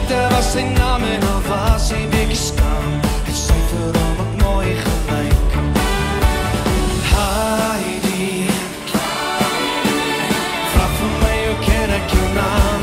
Liefde was sy naam en al was sy weekie skaam, het sy vir hom ook mooi gelyk. Heidi, vraag vir my, hoe ken ek jou naam?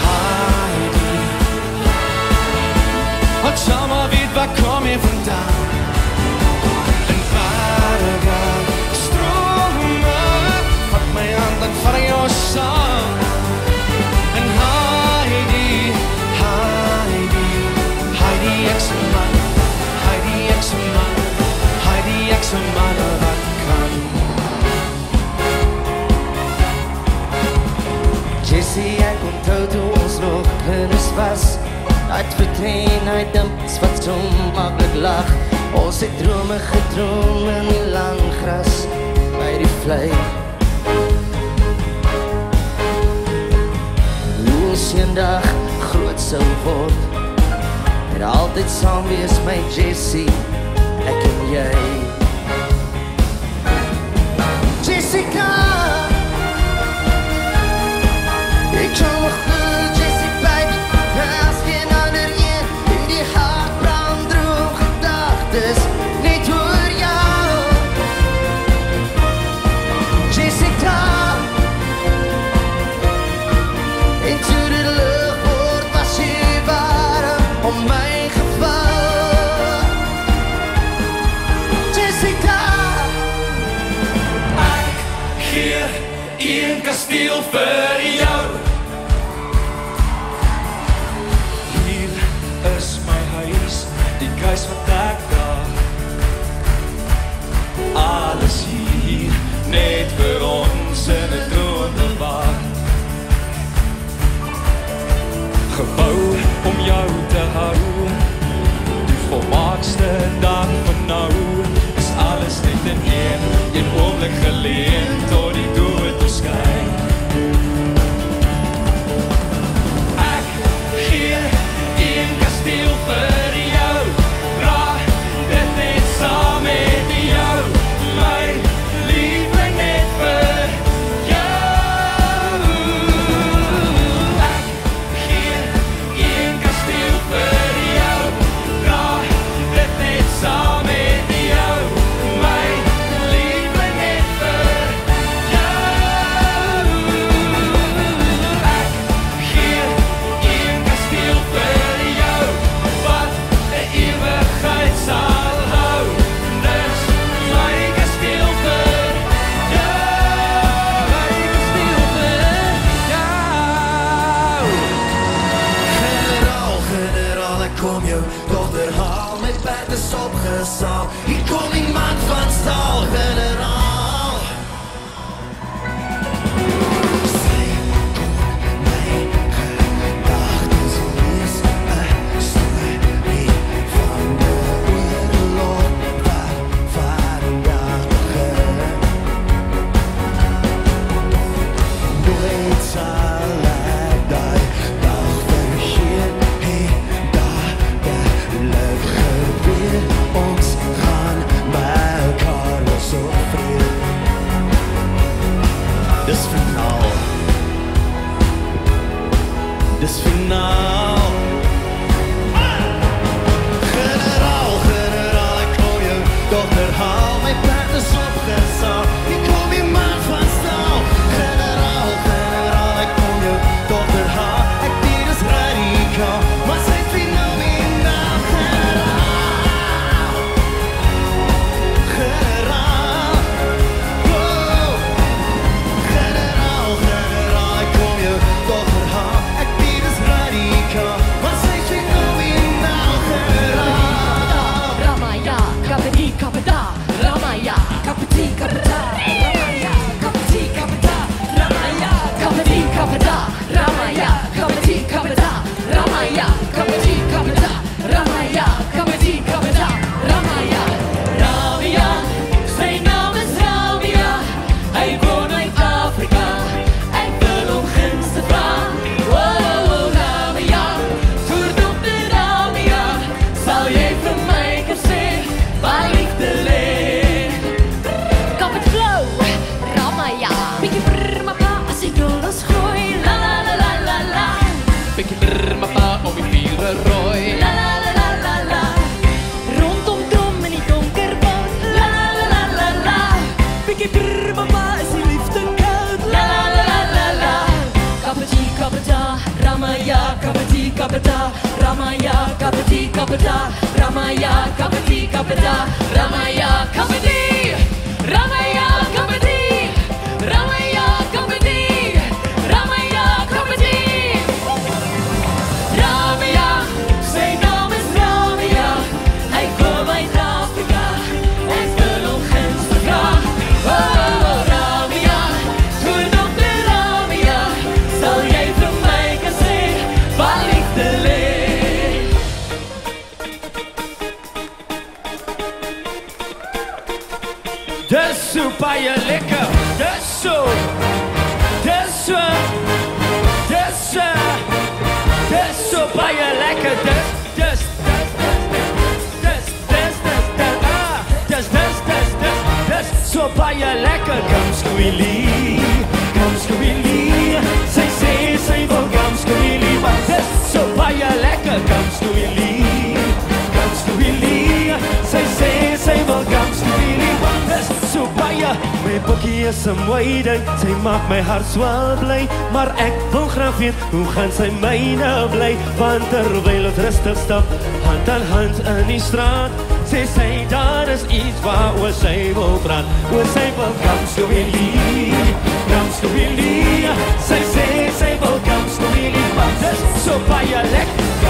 Heidi, ek sal maar weet, waar kom jy vandaan? En berge, strome, vat my hand en vat jou saam. En Heidi, Heidi, Heidi, ek se man, Heidi, ek se man, Heidi, ek se man wat kan. Jessie, ek onthou toe ons nog kinders was, uit vertreenheid dimps wat so makkelijk lag. Ons het drome gedroom in die lang gras, by die vlei. Ons eendag groot sou word, en altyd saam wees my Jessie, ek en jy. Jessica, ek kan nog goed, Jessie baby, as geen ander een, in die hart brand droom gedagtes, net oor jou. Jessica, en toe die lucht word, was jy warm om my geval. Jessica, ek gee een kasteel vir jou. Hier is my huis, die kuis wat ek daar. Alles hier, net vir ons in het droom bewaar. Gebou om jou te hou, die volmaakste dag van nou, is alles net in een oomblik geleen, tot die dood verskyn. Ek gee een kasteel vir jou, draag dit net saam met jou, my liefling net vir jou. Ek gee een kasteel vir jou, draag dit net saam met jou, my liefling net vir jou. Ek gee een kasteel vir jou, wat 'n ewigheid sal hou, dis my kasteel vir jou, my kasteel vir jou. Generaal, generaal, ek kom jou dogter haal, met perd is opgesaal, hier kom die man van staal, generaal. Sy kon my gedagtes lees, 'n storie van die oorlog wat vandag begin. Nooit sal ek die dag vergeet, daar het gebeur, ons gaan by elkaar los op vrede. Dis finaal, dis finaal. Generaal, generaal, ek kom jou dogter haal, my perd is opgesaal, hier kom die man van staal. Generaal, generaal, ek kom jou dogter haal, ek weet is radikaal, maar sy is fenomenaal. Generaal, generaal, wow. Generaal, generaal, ek kom jou dogter haal, ek weet is radikaal, bietjie brrmapa op die vure rooi. La la la la la la. Rondom drom in die donker woud. La la la la la la. Bietjie brrmapa is die liefde koud. La la la la la la. Kapati kapata, Ramaya kapati kapata, Ramaya kapati kapata, Ramaya kapati kapata, Ramaya kapati, Ramaya kapati, Ramaya kapati, Ramaya kapati. Ramaya, sy naam is Ramaya. Hy kom uit Afrika. Ek wil hom gunstig vra. Oh, Ramaya, goeie dokter Ramaya, sal jy vir my kan sê waar liefde lê? Dis so baie lekker, dis so baie lekker, dis so baie lekker. Kom skouilie, sy sê sy wil kom skouilie, want dis so baie lekker. Kom skouilie, sy sê sy wil kom skouilie, want dis so baie. My bokkie is 'n mooi ding, sy maak my hart swel bly, maar ek wil graag weet, hoe gaan sy my nou bly? Want terwyl het rustig stap, hand aan hand in die straat, sê sy daar is iets waaroor sy wil praat. Oor sy wil kom skouilie, sy sê sy wil kom skouilie, want dis so baie lekker.